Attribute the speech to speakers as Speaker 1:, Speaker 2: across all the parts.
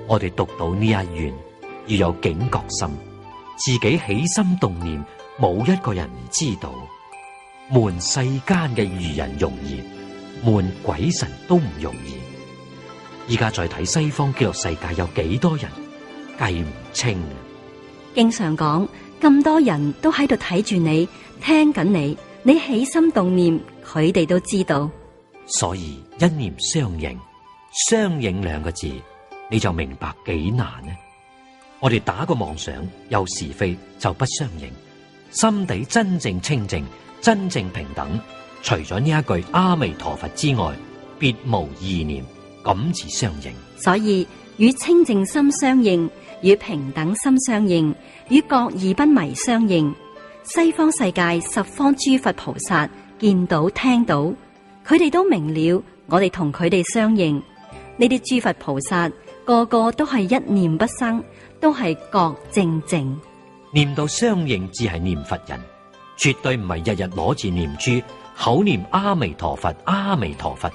Speaker 1: 我哋讀到呢一願，要有警覺心，自己起心動念，冇一個人唔知道。瞞世間嘅愚人容易，瞞鬼神都唔容易。依家再睇西方極樂世界有幾多人，計唔清啊！
Speaker 2: 經常講咁多人都喺度睇住你，聽緊你，你起心動念，佢哋都知道。
Speaker 1: 所以一念相應，相應兩個字，你就明白幾難呢？我哋打個妄想，有是非就不相應，心底真正清淨，真正平等，除咗呢一句阿彌陀佛之外，別無意念，咁至相應。
Speaker 2: 所以與清淨心相應，與平等心相應，與覺而不迷相應。西方世界十方諸佛菩薩見到聽到，佢哋都明了，我哋同佢哋相應。呢啲諸佛菩薩個個都係一念不生，都係覺正淨。
Speaker 1: 念到相應至係念佛人，絕對唔係日日攞住念珠，口念阿彌陀佛，阿彌陀佛。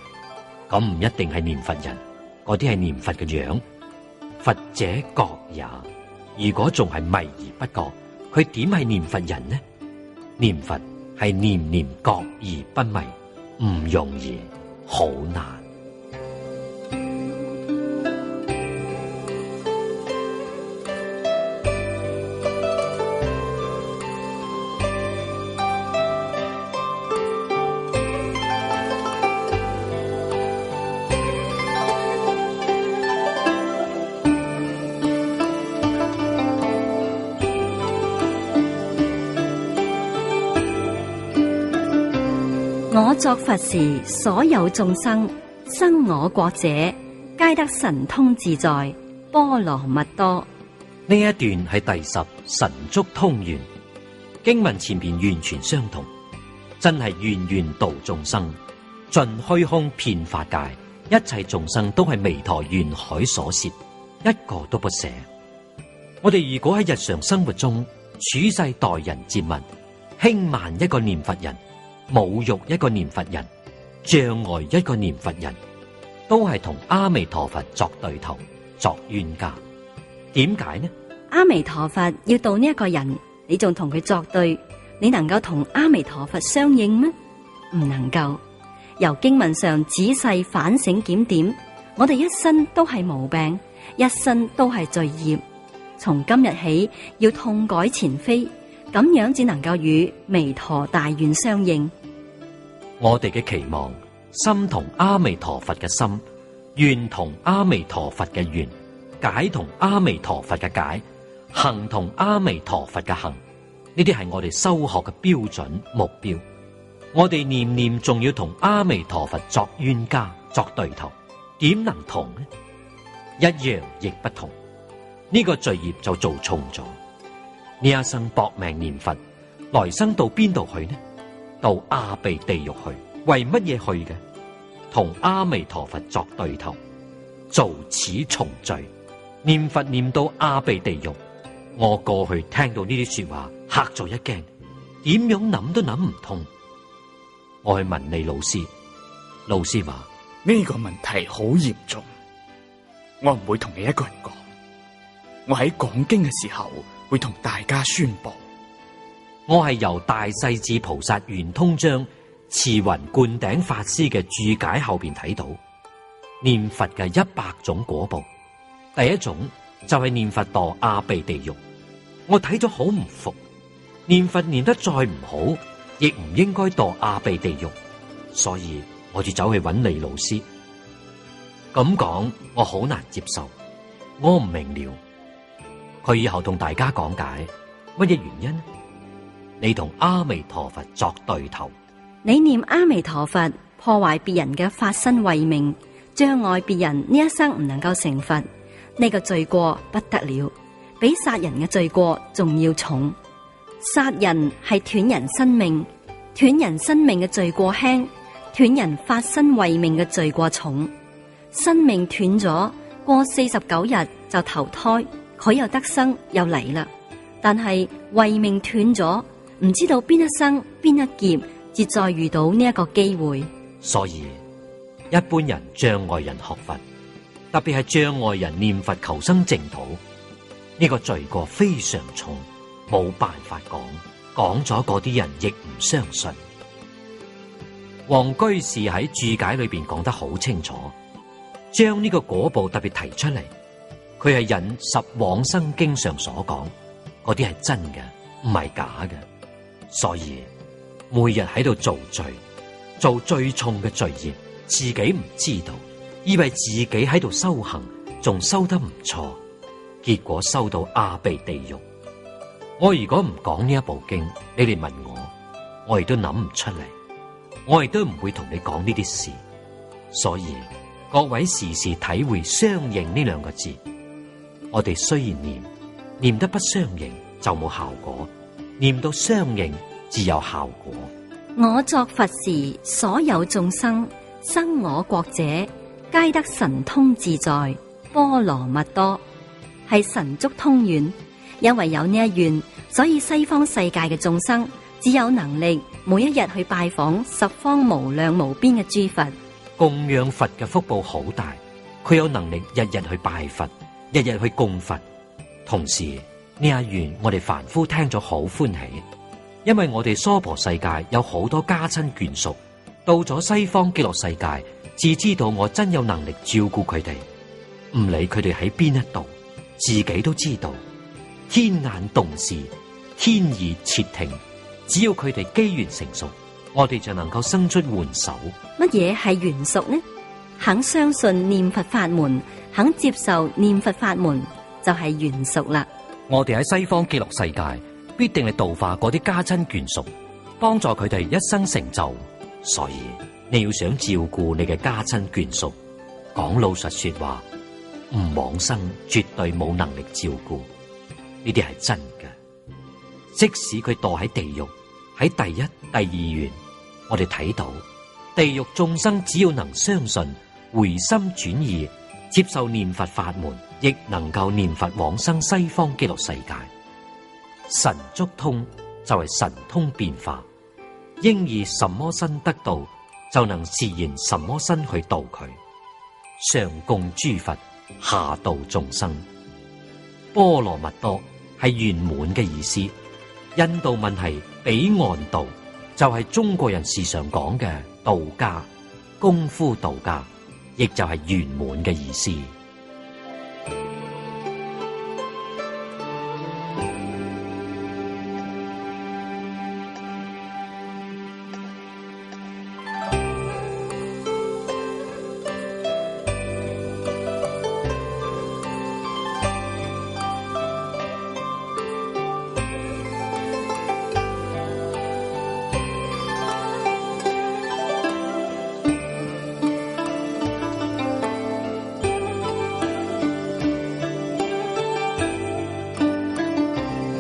Speaker 1: 咁唔一定係念佛人，嗰啲係念佛嘅樣。佛者覺也，如果仲係迷而不覺，佢點係念佛人呢？念佛係念念覺而不迷，唔容易，好難。
Speaker 2: 我作佛時，所有眾生生我國者，皆得神通自在，波羅蜜多。
Speaker 1: 呢一段係第10神足通願，經文前邊完全相同，真係願願度眾生，盡虛空遍法界，一切眾生都係彌陀願海所攝，一個都不捨。我哋如果喺日常生活中處世待人接物，輕慢一個念佛人，侮辱一個念佛人，障礙一個念佛人，都係同阿彌陀佛作對頭，作冤家。點解呢？
Speaker 2: 阿彌陀佛要度呢一個人，你仲同佢作對，你能夠同阿彌陀佛相應咩？唔能夠。由經文上仔細反省檢點，我哋一生都係毛病，一生都係罪孽。從今日起要痛改前非，咁樣只能夠與彌陀大願相應。
Speaker 1: 我哋嘅期望，心同阿彌陀佛嘅心，願同阿彌陀佛嘅願，解同阿彌陀佛嘅解，行同阿彌陀佛嘅行，呢啲係我哋修學嘅標準目標。我哋念念仲要同阿彌陀佛作冤家，作對頭，點能同呢？一樣亦不同。呢個罪孽就做重咗。呢一生搏命念佛，來生到邊度去呢？到阿鼻地獄去。為乜嘢去嘅？同阿彌陀佛作對頭，做此重罪。念佛念到阿鼻地獄，我過去聽到呢啲說話，嚇咗一驚，點樣諗都諗唔通。我去問李老師，老師話
Speaker 3: 呢個問題好嚴重，我唔會同你一個人講，我喺講經嘅時候會同大家宣布。
Speaker 1: 我係由大勢至菩薩圓通章慈雲灌頂法師嘅注解後邊睇到，念佛嘅100種果報，第一種就係念佛墮阿鼻地獄。我睇咗好唔服，念佛念得再唔好，亦唔應該墮阿鼻地獄，所以我就走去揾李老師。咁講我好難接受，我唔明了。佢以後同大家講解乜嘢原因？你同阿彌陀佛作對頭，
Speaker 2: 你念阿彌陀佛，破壞別人嘅法身慧命，障礙別人呢一生唔能夠成佛，呢個罪過不得了，比殺人嘅罪過仲要重。殺人係斷人生命，斷人生命嘅罪過輕，斷人法身慧命嘅罪過重。生命斷咗，過49日就投胎，佢又得生又嚟啦。但係慧命斷咗，唔知道邊一生邊一劫，至再遇到呢一個機會。
Speaker 1: 所以一般人障礙人學佛，特別係障礙人念佛求生淨土，呢個罪過非常重，冇辦法講咗嗰啲人亦唔相信。王居士喺注解裏邊講得好清楚，將呢個果報特別提出嚟。佢係引十往生經上所講，嗰啲係真嘅，唔係假嘅。所以每日喺度做罪，做最重嘅罪業，自己唔知道，以為自己喺度修行，仲修得唔錯，結果修到阿鼻地獄。我如果唔講呢一部經，你哋問我亦都諗唔出嚟，我亦都唔會同你講呢啲事。所以各位時時體會相應呢兩個字。我哋雖然念得不相應就冇效果，念到相應自有效果。
Speaker 2: 我作佛時，所有眾生生我國者，皆得神通自在，波羅蜜多，係神足通願。因為有呢一願，所以西方世界嘅眾生只有能力每一日去拜訪十方無量無邊嘅諸佛，
Speaker 1: 供養佛嘅福報好大。佢有能力日日去拜佛，日日去供佛。同時呢一願我哋凡夫聽咗好歡喜，因為我哋娑婆世界有好多家親眷屬，到咗西方極樂世界，自知道我真有能力照顧佢哋，唔理佢哋喺邊一度，自己都知道。天眼動視，天意切聽，只要佢哋機緣成熟，我哋就能夠生出援手。
Speaker 2: 乜嘢係緣熟呢？肯相信念佛法門，肯接受念佛法門，就係緣熟啦。
Speaker 1: 我哋喺西方極樂世界，必定係度化嗰啲家親眷屬，幫助佢哋一生成就。所以你要想照顧你嘅家親眷屬，講老實說話，唔往生絕對冇能力照顧。呢啲係真嘅。即使佢墮喺地獄，喺第一、第二願，我哋睇到地獄眾生只要能相信，回心轉意，接受念佛法門，亦能夠念佛往生西方極樂世界。神足通就係神通變化，應以什麼身得道，就能示現什麼身去度佢。上供諸佛，下度眾生。波羅蜜多係圓滿嘅意思。印度問題彼岸道，就係中國人時常講嘅道家，功夫道家，亦就係圓滿嘅意思。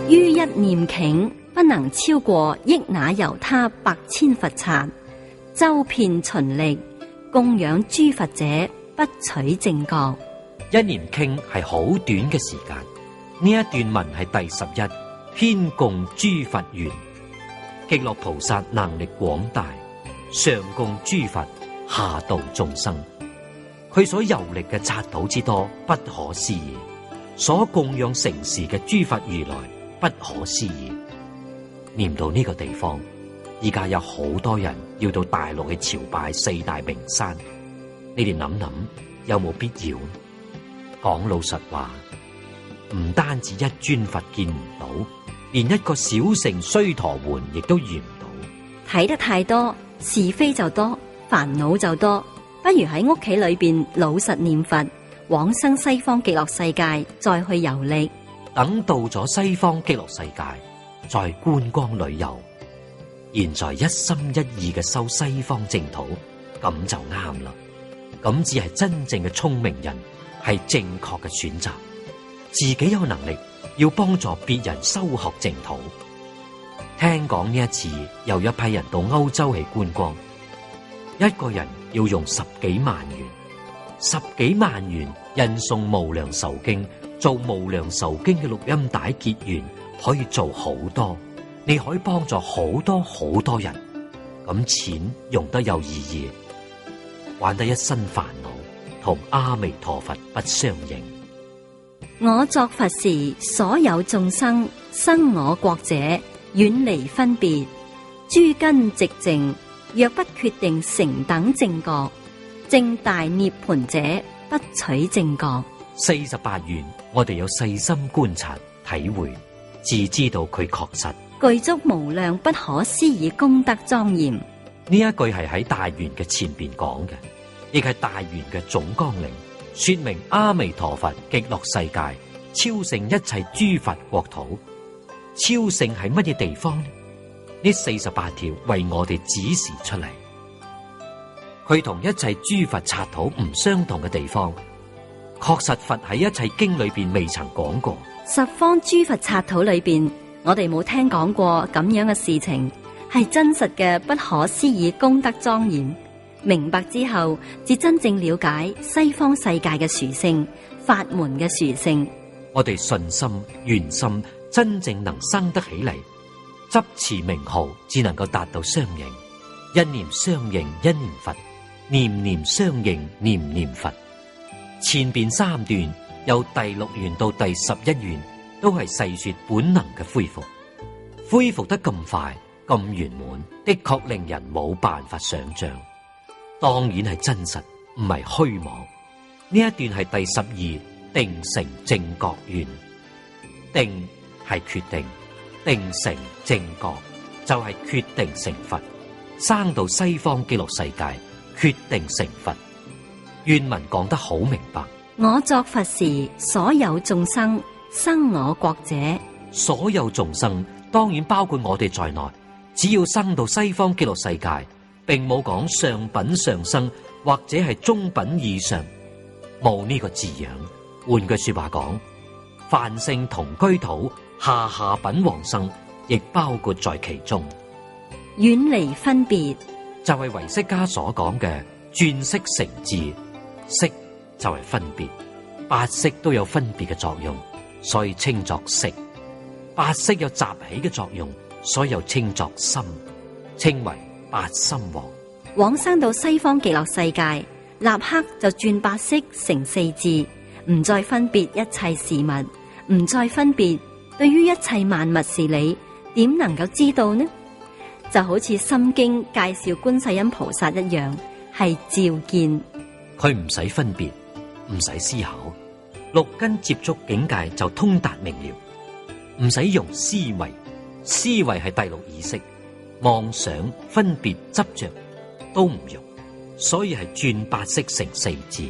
Speaker 2: 於一念頃，不能超過億那由他百千佛剎，周遍循力，供養諸佛者，不取正覺。
Speaker 1: 一念頃係好短嘅時間，呢一段文係第11，偏供諸佛緣。極樂菩薩能力廣大，上供諸佛，下度眾生。佢所遊歷嘅剎土之多，不可思議；所供養承事嘅諸佛如來，不可思議。念到呢個地方，而家有好多人要到大陸去朝拜四大名山，你哋諗諗有冇必要？講老實話，唔單止一尊佛見唔到，連一個小乘須陀洹亦都遇唔到。
Speaker 2: 睇得太多，是非就多，煩惱就多，不如喺屋企裏邊老實念佛，往生西方極樂世界，再去遊歷。
Speaker 1: 等到咗西方極樂世界，再觀光旅遊。現在一心一意嘅修西方淨土，咁就啱啦。咁只係真正嘅聰明人，係正確嘅選擇。自己有能力，要幫助別人修學淨土。聽講呢一次有一批人到歐洲去觀光，一個人要用10幾萬元，10幾萬元印送無量壽經，做無量壽經嘅錄音帶結緣，可以做好多，你可以幫助好多好多人，咁錢用得有意義，玩得一身煩惱，同阿彌陀佛不相應。
Speaker 2: 我作佛時，所有眾生生我國者，遠離分別，諸根寂靜。若不決定成等正覺，正大涅槃者，不取正覺。
Speaker 1: 48願，我哋有細心觀察體會，自知道佢確實
Speaker 2: 具足無量不可思議功德莊嚴。
Speaker 1: 呢一句係喺大願嘅前邊講嘅，亦係大願嘅總綱領，說明阿彌陀佛極樂世界超勝一切諸佛國土。超勝係乜嘢地方呢？呢48條為我哋指示出嚟，佢同一切諸佛剎土唔相同嘅地方，確實佛喺一切經裏邊未曾講過。
Speaker 2: 十方諸佛剎土裏邊，我哋冇聽講過咁樣嘅事情，係真實嘅不可思議功德莊嚴。明白之後，至真正了解西方世界嘅殊勝，法門嘅殊勝。
Speaker 1: 我哋信心、願心真正能生得起嚟，執持名號，只能夠達到相應。一念相應，一念佛；念念相應，念念佛。前邊3段由第6願到第11願，都係細說本能嘅恢復。恢復得咁快、咁圓滿，的確令人冇辦法想象。當然係真實，唔係虛妄。呢一段係第12定成正覺願。定係決定，定成正覺就係決定成佛，生到西方極樂世界，決定成佛。願文講得好明白。
Speaker 2: 我作佛時，所有眾生生我國者，
Speaker 1: 所有眾生當然包括我哋在內，只要生到西方極樂世界，並冇講上品上生或者係中品以上，冇呢個字樣。換句說話講，凡聖同居土下品往生，亦包括在其中。
Speaker 2: 遠離分別，
Speaker 1: 就係唯識家所講嘅轉識成智。識就係分別，八識都有分別嘅作用，所以稱作識。八識有集起嘅作用，所以又稱作心，稱為八心王。
Speaker 2: 往生到西方極樂世界，立刻就轉八識成四智，唔再分別一切事物，唔再分別對於一切萬物事理，點能夠知道呢？就好似《心經》介紹觀世音菩薩一樣，係照見。
Speaker 1: 佢唔使分別，唔使思考，六根接觸境界就通達明了，唔使用思維，思維係第六意識，妄想、分別、執着都唔用，所以係轉八識成四智。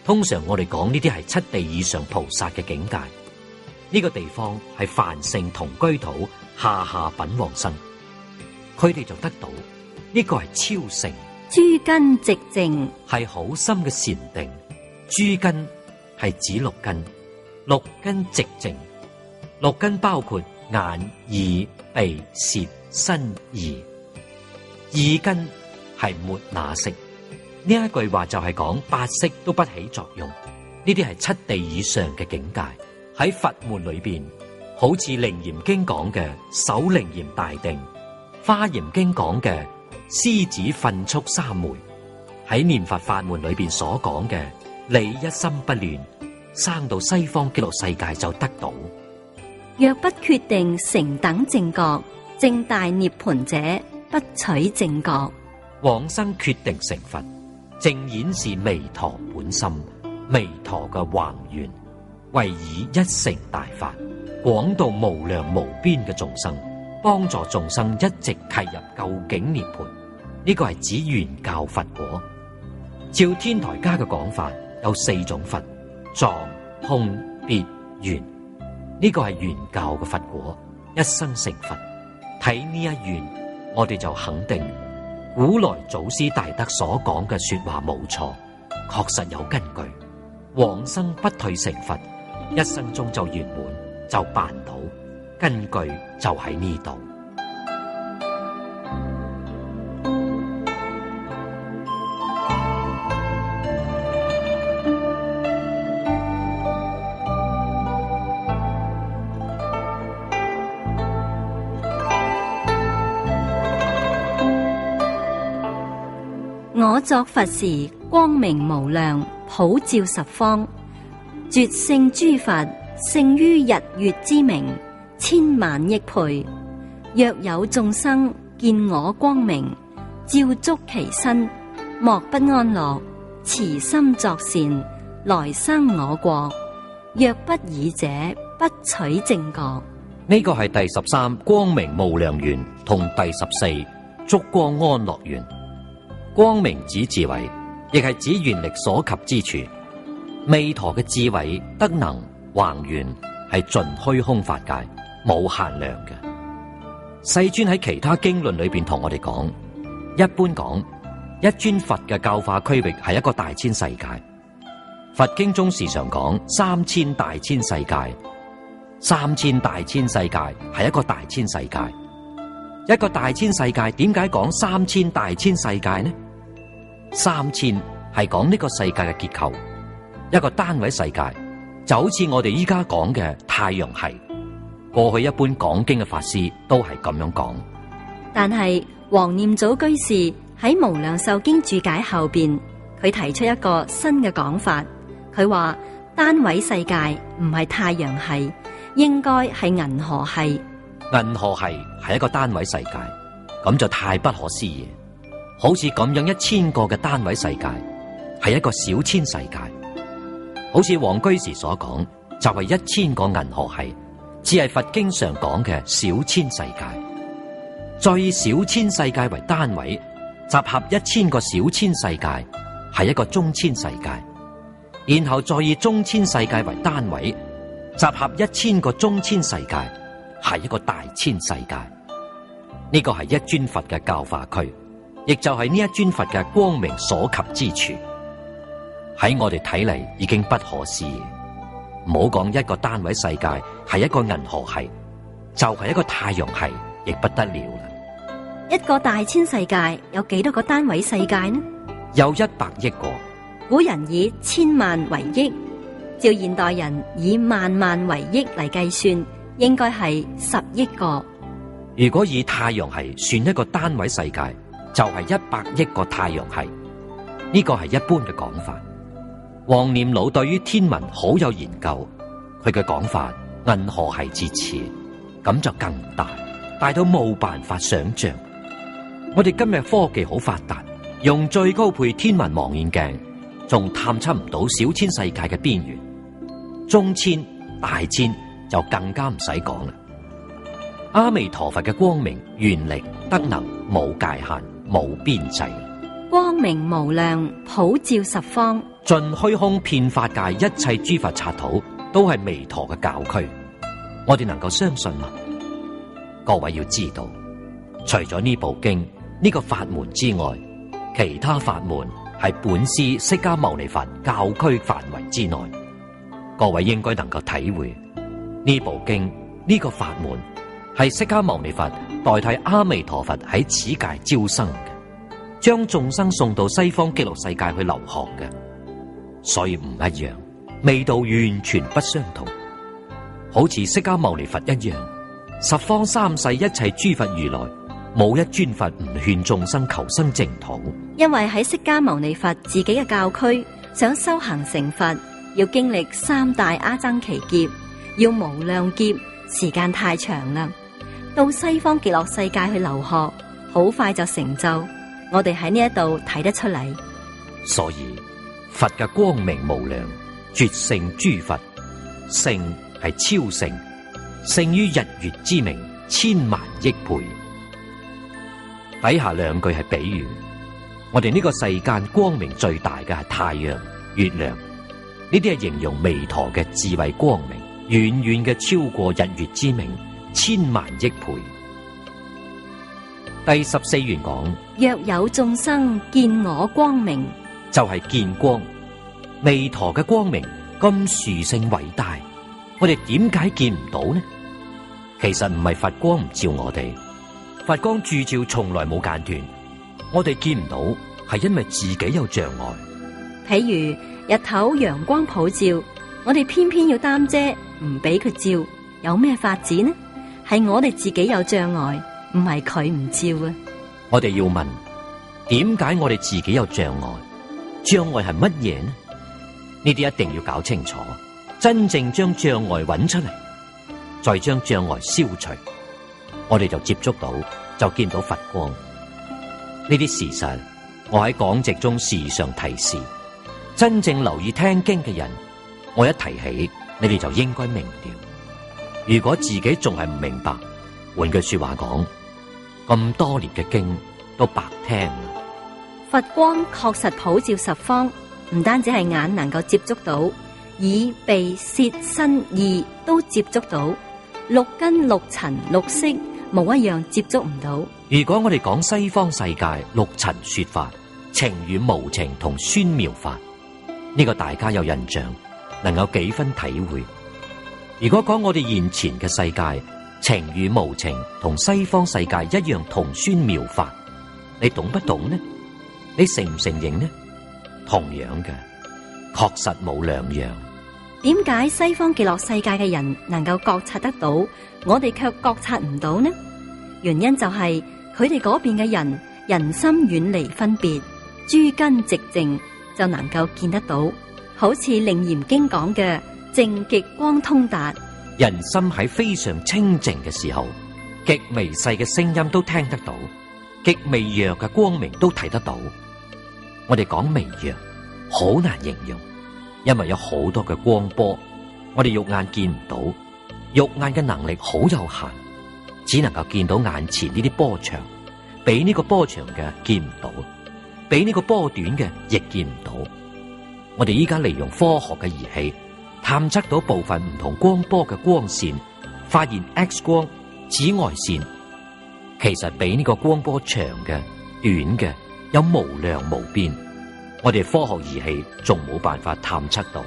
Speaker 1: 通常我哋講呢啲係七地以上菩薩嘅境界，呢個地方係凡聖同居土下品往生，佢哋就得到呢個係超勝。
Speaker 2: 諸根寂靜，
Speaker 1: 係好深嘅禪定。諸根係指六根，六根寂靜。六根包括眼、耳、鼻、舌、身、意。意根係沒那識。呢一句話就係講八識都不起作用。呢啲係七地以上嘅境界。喺佛門裏邊，好似楞嚴經講嘅首楞嚴大定，華嚴經講嘅獅子糞畜三昧，喺念佛法門裏邊所講嘅理一心不亂，生到西方極樂世界就得到。
Speaker 2: 若不決定成等正覺，正大涅槃者，不取正覺。
Speaker 1: 往生決定成佛，正顯示彌陀本心，彌陀嘅宏願，為以一成大法，廣度無量無邊嘅眾生，幫助眾生一直契入究竟涅槃。呢個係指原教佛果。照天台家嘅講法，有四種佛：藏、空、別、圓。呢個係原教嘅佛果，一生成佛。睇呢一願，我哋就肯定古來祖師大德所講嘅說話冇錯，確實有根據。往生不退成佛，一生中就圓滿，就辦到。根據就喺呢度。
Speaker 2: 我作佛時，光明無量，普照十方，絕勝諸佛，勝於日月之明，千萬億倍。若有眾生見我光明，照觸其身，莫不安樂，慈心作善，來生我國。若不爾者，不取正覺。
Speaker 1: 呢個係第13光明無量願同第14燭光安樂願。光明指智慧，亦係指願力所及之處。彌陀嘅智慧德能宏願係盡虛空法界，冇限量嘅。世尊喺其他經論裏邊同我哋講，一般講一尊佛嘅教化區域係一個大千世界。佛經中時常講3000大千世界，3000大千世界係一個大千世界。一個大千世界點解講3000大千世界呢？3000係講呢個世界嘅結構，一個單位世界就好似我哋依家講嘅太陽系。過去一般講經嘅法師都係咁樣講，
Speaker 2: 但係黃念祖居士喺《無量壽經》注解後邊，佢提出一個新嘅講法。佢話單位世界唔係太陽系，應該係銀河系。
Speaker 1: 銀河系係一個單位世界，咁就太不可思議。好似咁樣1000個嘅單位世界，係一個小千世界。好似黃居士所講，就係1000個銀河系，只係佛經上講嘅小千世界。再以小千世界為單位，集合1000個小千世界，係一個中千世界。然後再以中千世界為單位，集合1000個中千世界，係一個大千世界。呢個係一尊佛嘅教化區，亦就係呢一尊佛嘅光明所及之處。喺我哋睇嚟已經不可思議。唔好講一個單位世界係一個銀河系，就係一個太陽系，亦不得了啦。
Speaker 2: 一個大千世界有幾多個單位世界呢？
Speaker 1: 有100億個。
Speaker 2: 古人以千萬為億，照現代人以萬萬為億嚟計算，應該係10億個。
Speaker 1: 如果以太陽系算一個單位世界，就係100億個太陽系。呢個係一般嘅講法。黃念老對於天文好有研究，佢嘅講法銀河系至此，咁就更大，大到冇辦法想象。我哋今日科技好發達，用最高倍天文望遠鏡，仲探測唔到小千世界嘅邊緣，中千、大千就更加唔使講啦。阿彌陀佛嘅光明、願力、德能冇界限、冇邊際，
Speaker 2: 光明無量，普照十方，
Speaker 1: 盡虛空遍法界，一切諸佛剎土都係彌陀嘅教區。我哋能夠相信嗎？各位要知道，除咗呢部經、呢個法門之外，其他法門係本師釋迦牟尼佛教區範圍之內。各位應該能夠體會呢部經、呢個法門係釋迦牟尼佛代替阿彌陀佛喺此界招生嘅，將眾生送到西方極樂世界去留學嘅，所以唔一樣，味道完全不相同。好似釋迦牟尼佛一樣，十方三世一切諸佛如來，冇一尊佛唔勸眾生求生淨土。
Speaker 2: 因為喺釋迦牟尼佛自己嘅教區，想修行成佛，要經歷3大阿僧祇劫，要無量劫，時間太長啦。到西方極樂世界去留學，好快就成就。我哋喺呢一度睇得出嚟。
Speaker 1: 所以佛嘅光明無量，絕勝諸佛，勝係超勝，勝於日月之明，千萬億倍。底下兩句係比喻，我哋呢個世間光明最大嘅係太陽、月亮，呢啲係形容彌陀嘅智慧光明，遠遠嘅超過日月之明，千萬億倍。第14願講：
Speaker 2: 若有眾生見我光明，
Speaker 1: 就係見光。彌陀嘅光明咁殊勝偉大，我哋點解見唔到呢？其實唔係佛光唔照我哋，佛光駐照從來冇間斷，我哋見唔到係因為自己有障礙。
Speaker 2: 譬如日頭陽光普照，我哋偏偏要擔遮唔俾佢照，有咩法子呢？係我哋自己有障礙，唔係佢唔照啊！
Speaker 1: 我哋要問，點解我哋自己有障礙？障礙係乜嘢呢？呢啲一定要搞清楚，真正將障礙揾出嚟，再將障礙消除，我哋就接觸到，就見到佛光。呢啲事實，我喺講席中時常提示，真正留意聽經嘅人，我一提起，你哋就應該明了。如果自己仲係唔明白，換句說話講，咁多年嘅經都白聽啦。
Speaker 2: 佛光確實普照十方，唔單止係眼能夠接觸到，耳、鼻、舌、身、意都接觸到，六根、六塵、六識冇一樣接觸唔到。
Speaker 1: 如果我哋講西方世界六塵說法，情與無情同宣妙法，呢個大家有印象，能夠幾分體會。如果講我哋現前嘅世界，情與無情同西方世界一樣同宣妙法，你懂不懂呢？你承唔承認呢？同樣嘅，確實冇兩樣。
Speaker 2: 點解西方極樂世界嘅人能夠覺察得到，我哋卻覺察唔到呢？原因就係佢哋嗰邊嘅人心遠離分別，諸根寂靜，就能夠見得到。好似《楞嚴經》講嘅淨極光通達，
Speaker 1: 人心喺非常清淨嘅時候，極微細嘅聲音都聽得到，極微弱嘅光明都睇得到。我哋講微弱，好難形容，因為有好多嘅光波，我哋肉眼見唔到，肉眼嘅能力好有限，只能夠見到眼前呢啲波長，比呢個波長嘅見唔到，比呢個波短嘅亦見唔到。我哋依家利用科學嘅儀器，探測到部分唔同光波嘅光線，發現 X 光、紫外線，其實比呢個光波長嘅、短嘅有無量無邊。我哋科學儀器仲冇辦法探測到。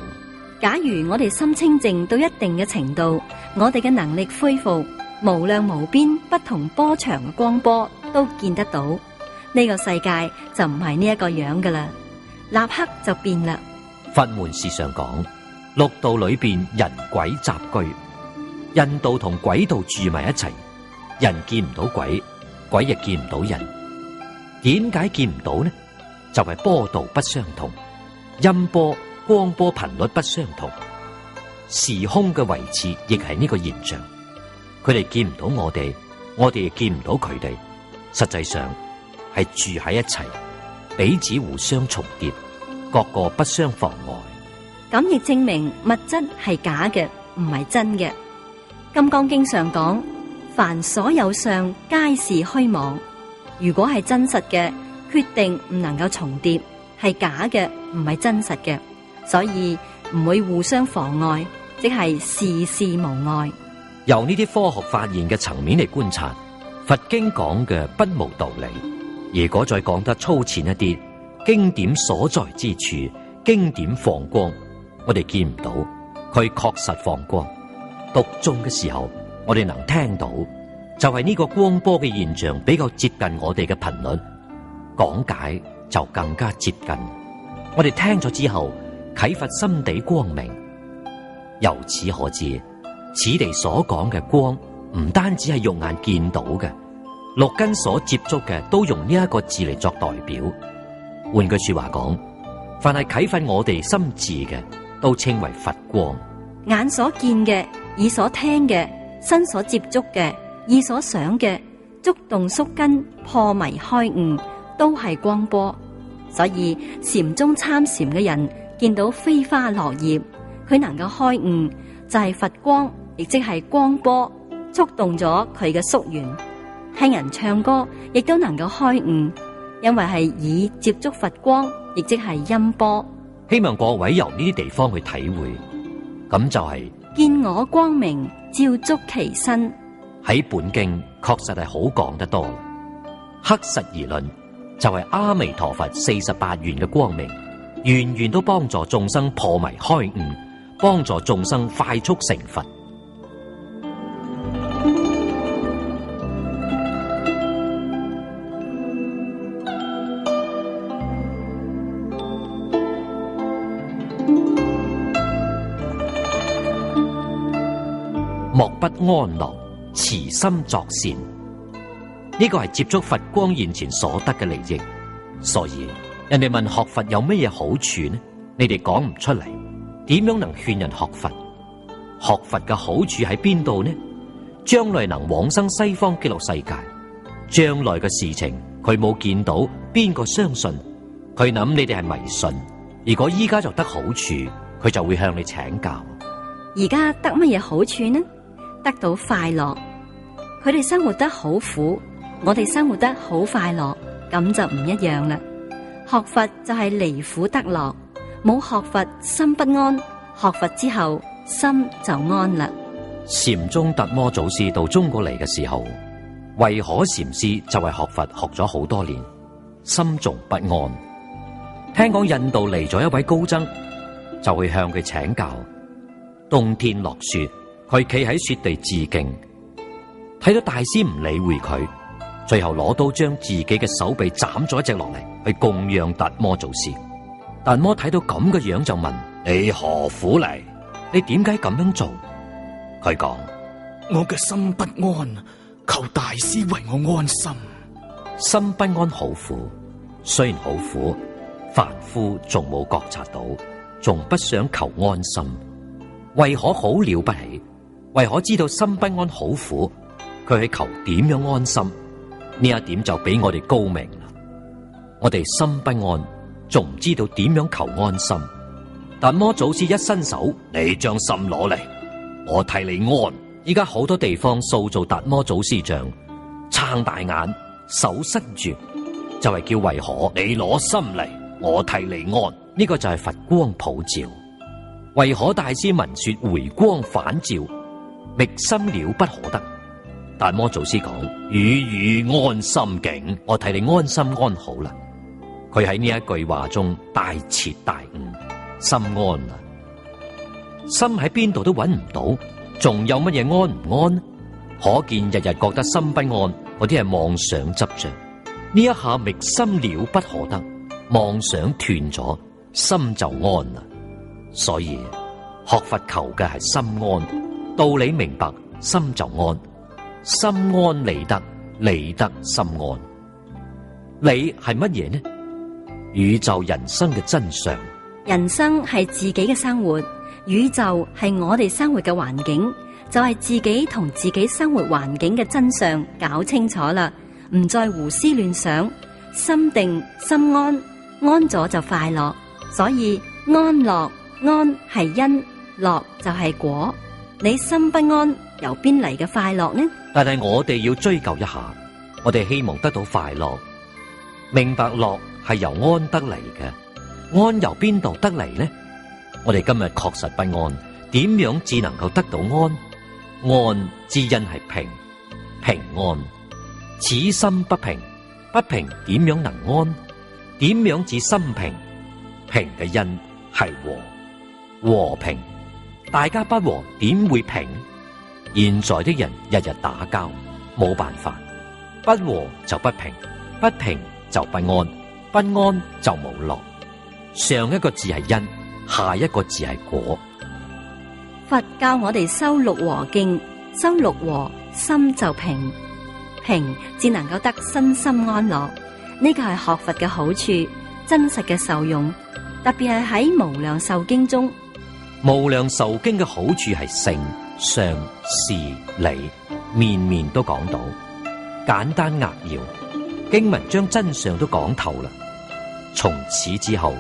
Speaker 2: 假如我哋心清淨到一定嘅程度，我哋嘅能力恢復，無量無邊不同波長嘅光波都見得到。呢個世界就唔係呢一個樣噶啦，立刻就變啦。
Speaker 1: 佛門時常講，六道裏邊人鬼雜居，人道同鬼道住埋一齊，人見唔到鬼，鬼亦見唔到人。點解見唔到呢？就係波道不相同，音波、光波頻率不相同，時空嘅維持亦係呢個現象。佢哋見唔到我哋，我哋亦見唔到佢哋。實際上係住喺一齊，彼此互相重疊，各個不相妨礙。
Speaker 2: 咁亦證明物質係假嘅，唔係真嘅。金剛經上講，凡所有相，皆是虛妄。如果係真實嘅，決定唔能夠重疊；係假嘅，唔係真實嘅，所以唔會互相妨礙，即係事事無礙。
Speaker 1: 由呢啲科學發現嘅層面嚟觀察，佛經講嘅不無道理。如果再講得粗淺一啲，經典所在之處，經典放光，我哋見唔到，佢確實放光。讀誦嘅時候，我哋能聽到，就係呢個光波嘅現象比較接近我哋嘅頻率，講解就更加接近。我哋聽咗之後，啟發心底光明。由此可知，此地所講嘅光，唔單止係肉眼見到嘅，六根所接觸嘅都用呢一個字嚟作代表。換句說話講，凡係啟發我哋心智嘅，都稱為佛光。
Speaker 2: 眼所見嘅、耳所聽嘅、身所接觸嘅、意所想嘅，觸動宿根、破迷開悟，都係光波。所以禪宗參禪嘅人見到飛花落葉，佢能夠開悟，就係佛光，亦即係光波觸動咗佢嘅宿緣。聽人唱歌亦都能夠開悟，因為係耳接觸佛光，亦即係音波。
Speaker 1: 希望各位由呢啲地方去體會，咁就係
Speaker 2: 見我光明照足其身。
Speaker 1: 喺本經確實係好講得多。黑實而論，就係阿彌陀佛48願嘅光明，願願都幫助眾生破迷開悟，幫助眾生快速成佛。莫不安樂，慈心作善。呢個係接觸佛光現前所得嘅利益，所以人哋問學佛有乜嘢好處呢？你哋講唔出嚟，點樣能勸人學佛？學佛嘅好處喺邊度呢？將來能往生西方極樂世界。將來嘅事情佢冇見到，邊個相信？佢諗你哋係迷信。如果依家就得好處，佢就會向你請教。
Speaker 2: 而家得乜嘢好處呢？得到快樂。佢哋生活得好苦，我哋生活得好快樂，咁就唔一樣啦。學佛就係離苦得樂，冇學佛心不安，學佛之後心就安啦。
Speaker 1: 禪宗達摩祖師到中國嚟嘅時候，慧可禪師就係學佛學咗好多年，心仲不安。聽講印度嚟咗一位高僧，就去向佢請教。冬天落雪，佢企喺雪地致敬，睇到大師唔理會佢，最後攞刀將自己嘅手臂斬咗一隻落嚟，去供養達摩祖師。達摩睇到咁嘅樣就問：你何苦嚟？你點解咁樣做？佢講：
Speaker 3: 我嘅心不安，求大師為我安心。
Speaker 1: 心不安好苦，雖然好苦，凡夫仲冇覺察到，仲不想求安心。慧可好了不起，慧可知道心不安好苦，佢去求點樣安心，呢一點就比我哋高明啦。我哋心不安，仲唔知道點樣求安心。達摩祖師一伸手，你將心攞嚟，我替你安。依家好多地方塑造達摩祖師像，撐大眼，手伸住，就係叫慧可你攞心嚟，我替你安。呢個就係佛光普照。慧可大師聞說回光返照，覓心了不可得。達摩祖師講：語語安心境，我替你安心安好啦。佢喺呢一句話中大徹大悟，心安啦。心喺邊度都揾唔到，仲有乜嘢安唔安？可見日日覺得心不安，嗰啲係妄想執着。呢一下覓心了不可得，妄想斷咗，心就安啦。所以學佛求嘅係心安，道理明白，心就安。心安理得，理得心安。理係乜嘢呢？宇宙人生嘅真相。
Speaker 2: 人生係自己嘅生活，宇宙係我哋生活嘅環境，就係自己同自己生活環境嘅真相搞清楚啦，唔再胡思亂想，心定心安，安咗就快樂。所以安樂，安係因，樂就係果。你心不安，由邊嚟嘅快樂呢？
Speaker 1: 但係我哋要追究一下，我哋希望得到快樂，明白樂係由安得嚟嘅。安由邊度得嚟呢？我哋今日確實不安，點樣至能夠得到安？安之因係平，平安。此心不平，不平點樣能安？點樣至心平？平嘅因係和，和平。大家不和點會平？現在的人日日打交，冇辦法。不和就不平，不平就不安，不安就無樂。上一個字係因，下一個字係果。
Speaker 2: 佛教我哋修六和敬，修六和心就平，平至能夠得身心安樂。呢個係學佛嘅好處，真實嘅受用。特別係喺無量壽經中，
Speaker 1: 無量壽經嘅好處係性、相、事、理，面面都講到，簡單扼要。經文將真相都講透啦。從此之後，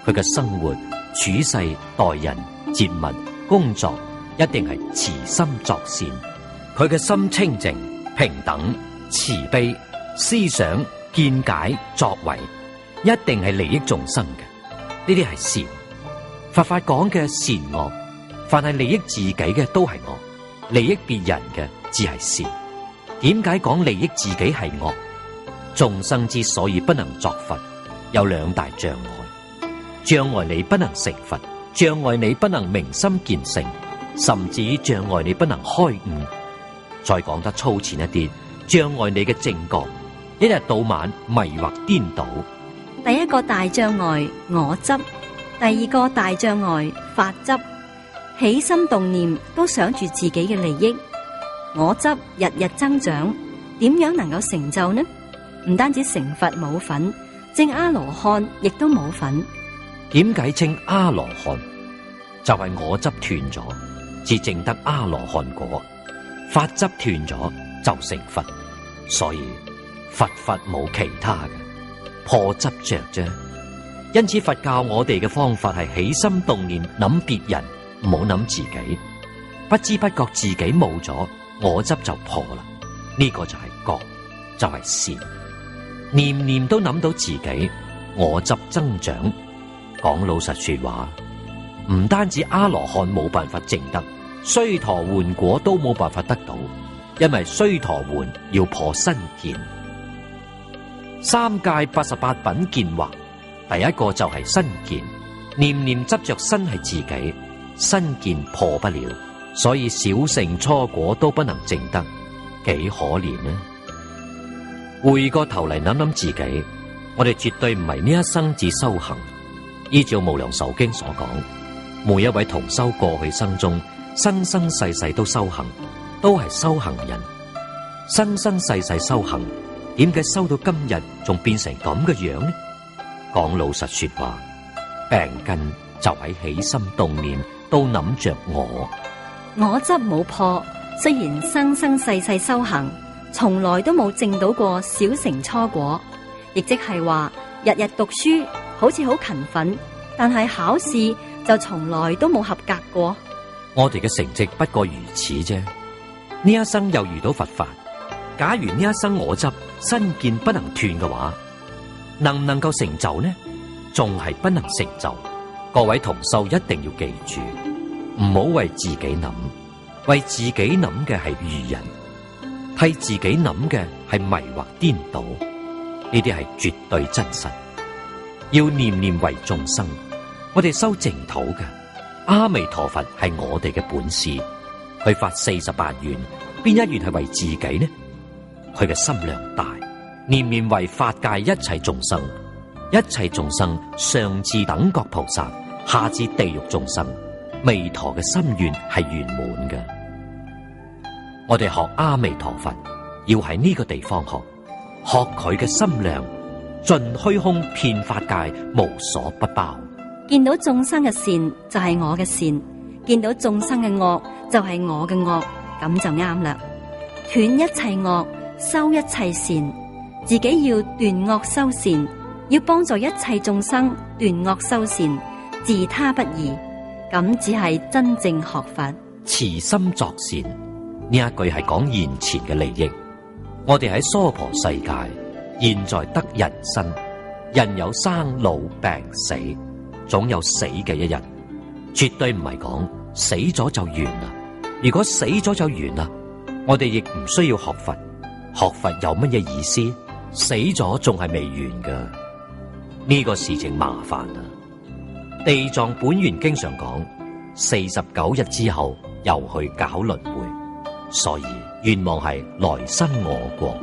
Speaker 1: 佢嘅生活、處世、待人、接物、工作，一定係慈心作善。佢嘅心清淨、平等、慈悲，思想、見解、作為，一定係利益眾生嘅。呢啲係善。佛法講嘅善惡，凡係利益自己嘅都係惡，利益別人嘅只係善。點解講利益自己係惡？眾生之所以不能作佛，有兩大障礙。障礙你不能成佛，障礙你不能明心見性，甚至於障礙你不能開悟。再講得粗淺一啲，障礙你嘅正覺，一日到晚迷惑顛倒。
Speaker 2: 第一個大障礙我執，第二個大障礙法執。起心動念都想住自己嘅利益，我執日日增長，點樣能夠成就呢？唔單止成佛冇份，正阿羅漢亦都冇份。
Speaker 1: 點解稱阿羅漢？就係我執斷咗，至證得阿羅漢果；法執斷咗就成佛。所以佛冇其他嘅，破執着啫。因此佛教我哋嘅方法係起心動念諗別人，唔好諗自己。不知不覺自己冇咗，我執就破啦。呢個就係覺，就係善。念念都諗到自己，我執增長。講老實說話，唔單止阿羅漢冇辦法證得，須陀洹果都冇辦法得到，因為須陀洹要破身見。三界88品見惑，第一個就係身見，念念執着身係自己，身見破不了，所以小乘初果都不能證得，幾可憐呢？回過頭嚟諗諗自己，我哋絕對唔係呢一生只修行。依照無量壽經所講，每一位同修過去生中，生生世世都修行，都係修行人。生生世世修行，點解修到今日仲變成咁嘅樣呢？講老實說話，病根就喺起心動念都諗着我
Speaker 2: 執冇破，雖然生生世世修行，從來都冇證到過小乘初果，亦即係話日日讀書，好似好勤奮，但係考試就從來都冇合格過。
Speaker 1: 我哋嘅成績不過如此啫。呢一生又遇到佛法，假如呢一生我執身見不能斷嘅話，能唔能夠成就呢？仲係不能成就。各位同修一定要記住，唔好為自己諗，為自己諗嘅係愚人，替自己諗嘅係迷惑顛倒，呢啲係絕對真實。要念念為眾生，我哋修淨土嘅阿彌陀佛係我哋嘅本事。佢發48願，邊一願係為自己呢？佢嘅心量大，念念為法界一切眾生，一切眾生上至等覺菩薩，下至地獄眾生，彌陀嘅心願係圓滿嘅。我哋學阿彌陀佛，要喺呢個地方學佢嘅心量，盡虛空遍法界，無所不包。
Speaker 2: 見到眾生嘅善就係我嘅善，見到眾生嘅惡就係我嘅惡，咁就啱啦。斷一切惡，修一切善，自己要斷惡修善，要幫助一切眾生斷惡修善，自他不異，咁只係真正學法。
Speaker 1: 慈心作善，呢一句係講現前嘅利益。我哋喺娑婆世界，現在得人身，人有生老病死，總有死嘅一日，絕對唔係講死咗就完啦。如果死咗就完啦，我哋亦唔需要學佛。學佛有乜嘢意思？死咗仲係未完噶，呢個事情麻煩啦。地藏本願經常講，49日之後又去搞輪迴，所以願望係來生我國。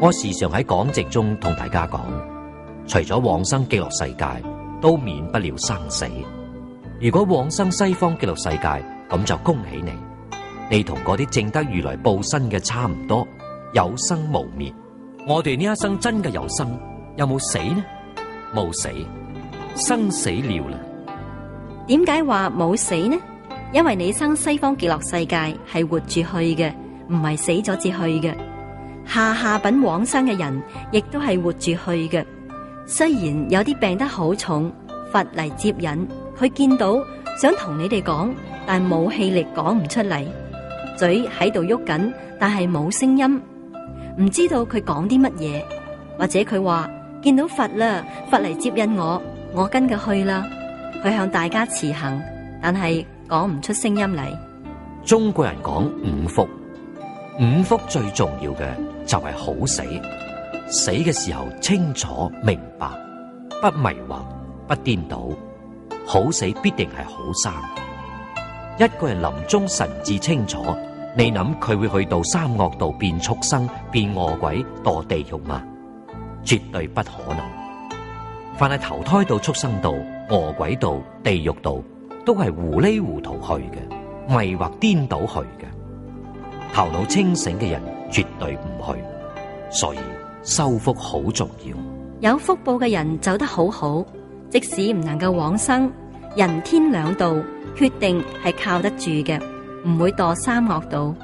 Speaker 1: 我時常喺講席中同大家講，除咗往生極樂世界，都免不了生死。如果往生西方極樂世界，咁就恭喜你，你同嗰啲證得如來報身嘅差唔多，有生無滅。我哋呢一生真嘅有生，有冇死呢？冇死，生死了啦。
Speaker 2: 點解話冇死呢？因為你生西方極樂世界係活住去嘅，唔係死咗至去嘅。下品往生嘅人亦都係活住去嘅。雖然有啲病得好重，佛嚟接引，佢見到想同你哋講，但冇氣力講唔出嚟，嘴喺度喐緊，但係冇聲音，唔知道佢講啲乜嘢。或者佢話見到佛啦，佛嚟接引我跟佢去啦。佢向大家辭行，但係講唔出聲音嚟。
Speaker 1: 中國人講五福，五福最重要嘅就係好死，死嘅時候清楚明白，不迷惑，不顛倒。好死必定係好生。一個人臨終神志清楚，你諗佢會去到三惡道變畜生、變餓鬼、墮地獄嗎？絕對不可能。凡係投胎到畜生道、餓鬼道、地獄道，都係糊裏糊塗去嘅，迷惑顛倒去嘅。頭腦清醒嘅人絕對唔去，所以修福好重要。
Speaker 2: 有福報嘅人走得好好，即使唔能夠往生，人天兩道決定係靠得住嘅，唔會墮三惡道。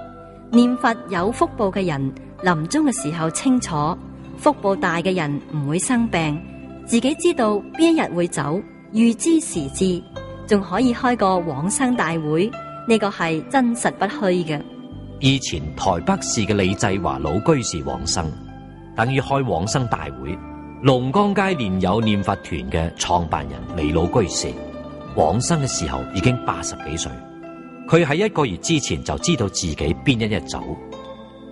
Speaker 2: 念佛有福報嘅人，臨終嘅時候清楚，福報大嘅人唔會生病，自己知道邊一日會走，預知時至，仲可以開個往生大會，呢個係真實不虛嘅。
Speaker 1: 以前台北市嘅李濟華老居士往生，等於開往生大會。龍江街蓮友念佛團嘅創辦人李老居士往生嘅時候已經80幾歲，佢喺1個月之前就知道自己邊一日走，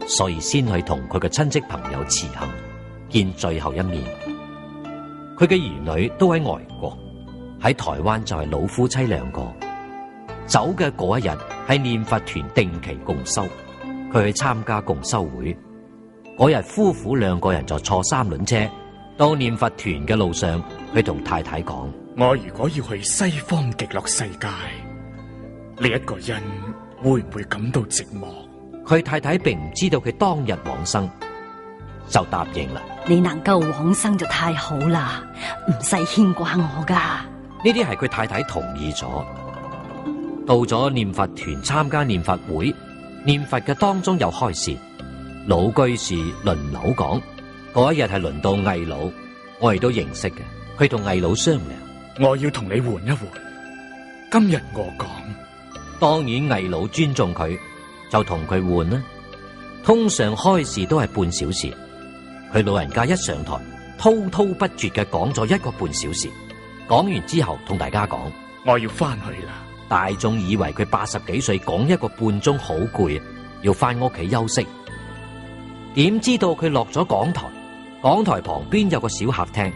Speaker 1: 所以先去同佢嘅親戚朋友辭行，見最後一面。佢嘅兒女都喺外國，喺台灣就係老夫妻2個。走嘅嗰一日係念佛團定期共修，佢去參加共修會。嗰日夫婦2個人就坐3輪車到念佛團嘅路上，佢同太太講：
Speaker 3: 我如果要去西方極樂世界，你一個人會唔會感到寂寞？
Speaker 1: 佢太太並唔知道佢當日往生，就答應啦。
Speaker 2: 你能夠往生就太好啦，唔使牽掛我噶。
Speaker 1: 呢啲係佢太太同意咗。到咗念佛團參加念佛會，念佛嘅當中有開示，老居士輪流講。嗰一日係輪到魏老，我哋都認識嘅。佢同魏老商量，
Speaker 3: 我要同你換一換。今日我講，
Speaker 1: 當然魏老尊重佢，就同佢換啦。通常開示都係半小時，佢老人家一上台，滔滔不絕嘅講咗1個半小時。講完之後，同大家講，
Speaker 3: 我要翻去啦。
Speaker 1: 大眾以為佢80幾歲講1個半鐘好攰，要翻屋企休息。點知道佢落咗講台，講台旁邊有個小客廳，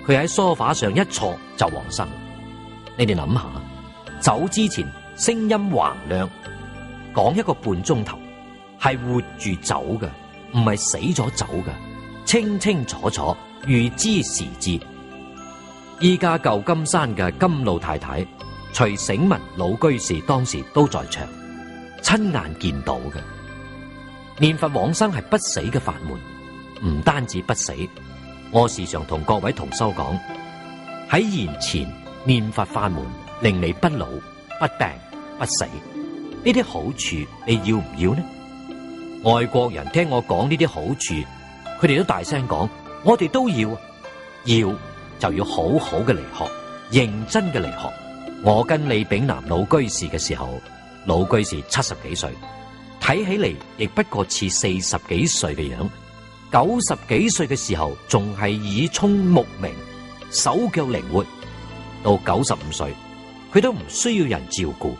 Speaker 1: 佢喺梳化上一坐就往生。你哋諗下，走之前聲音橫亮，講1個半鐘頭，係活住走嘅，唔係死咗走嘅，清清楚楚，預知時至。依家舊金山嘅金老太太徐醒文老居士當時都在場，親眼見到嘅。念佛往生係不死嘅法門，唔單止不死，我時常同各位同修講，喺言前念佛法門令你不老、不病、不死，呢啲好處你要唔要呢？外國人聽我講呢啲好處，佢哋都大聲講，我哋都要，要就要好好嘅嚟學，認真嘅嚟學。我跟李炳南老居士嘅時候，老居士70幾歲，睇起嚟亦不過似40幾歲嘅樣，90幾歲嘅時候仲係耳聰目明，手腳靈活。到95歲，佢都唔需要人照顧。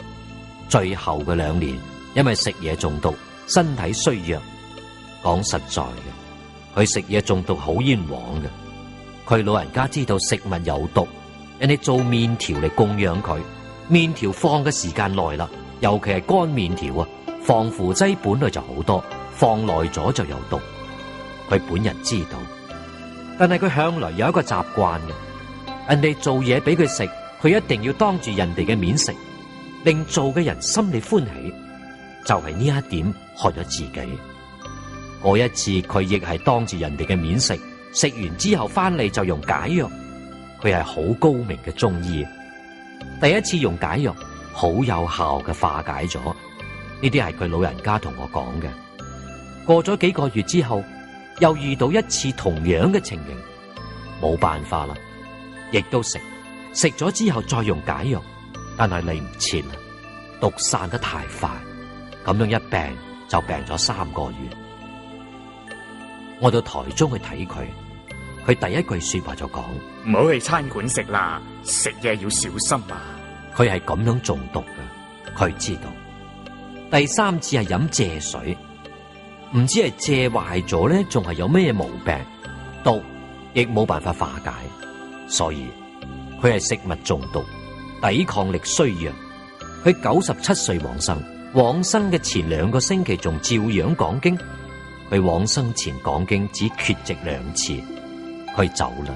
Speaker 1: 最後嘅2年，因為食嘢中毒，身體衰弱。講實在嘅，佢食嘢中毒好冤枉嘅。佢老人家知道食物有毒，人哋做麵條嚟供養佢，麵條放嘅時間耐啦，尤其係乾麵條啊，防腐劑本來就好多，放耐咗就有毒。佢本人知道，但係佢向來有一個習慣嘅，人哋做嘢俾佢食，佢一定要當住人哋嘅面食，令做嘅人心裏歡喜。就係呢一點害咗自己。嗰一次佢亦係當住人哋嘅面食，食完之後翻嚟就用解藥。佢係好高明嘅中醫，第一次用解藥好有效嘅化解咗。呢啲係佢老人家同我講嘅。過咗幾個月之後，又遇到一次同樣嘅情形，冇辦法啦，亦都食咗之後再用解藥，但係嚟唔切啦，毒散得太快，咁樣一病就病咗3個月。我到台中去睇佢，佢第一句說話就講：
Speaker 3: 唔好去餐館食啦，食嘢要小心啊！
Speaker 1: 佢係咁樣中毒嘅，佢知道。第3次係飲蔗水，唔知係蔗壞咗咧，仲係有咩毛病，毒亦冇辦法化解，所以佢係食物中毒，抵抗力衰弱。佢97歲往生，往生嘅前2個星期仲照樣講經。佢往生前講經只缺席2次，佢走啦。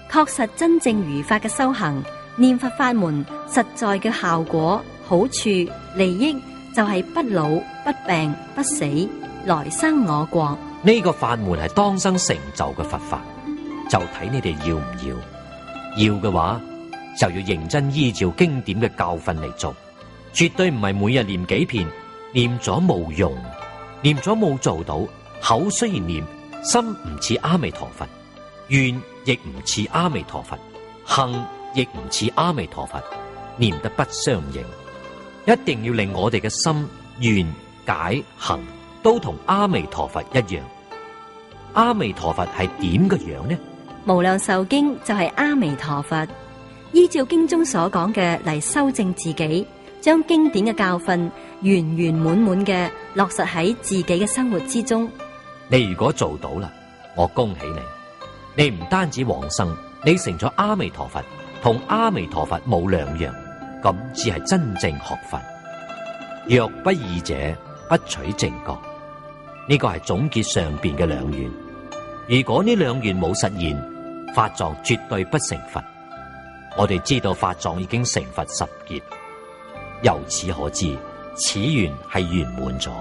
Speaker 2: 確實真正如法嘅修行，念佛法門實在嘅效果、好處、利益就係不老、不病、不死，來生我國。
Speaker 1: 呢個法門係當生成就嘅佛法，就睇你哋要唔要。要嘅話，就要認真依照經典嘅教訓嚟做，絕對唔係每日念幾遍，念咗冇用，念咗冇做到，口雖然念，心唔似阿彌陀佛，願亦唔似阿彌陀佛，行亦唔似阿彌陀佛，念得不相應。一定要令我哋嘅心、願、解、行都同阿彌陀佛一樣。阿彌陀佛係點嘅樣呢？
Speaker 2: 無量壽經就係阿彌陀佛，依照經中所講嘅嚟修正自己，將經典嘅教訓圓圓滿滿嘅落實喺自己嘅生活之中。
Speaker 1: 你如果做到啦，我恭喜你。你唔單止往生，你成咗阿彌陀佛，同阿彌陀佛冇兩樣，咁只係真正學佛。若不二者，不取正覺。呢個係總結上邊嘅兩願。如果呢兩願冇實現，法藏絕對不成佛。我哋知道法藏已經成佛10劫，由此可知，此願係圓滿咗。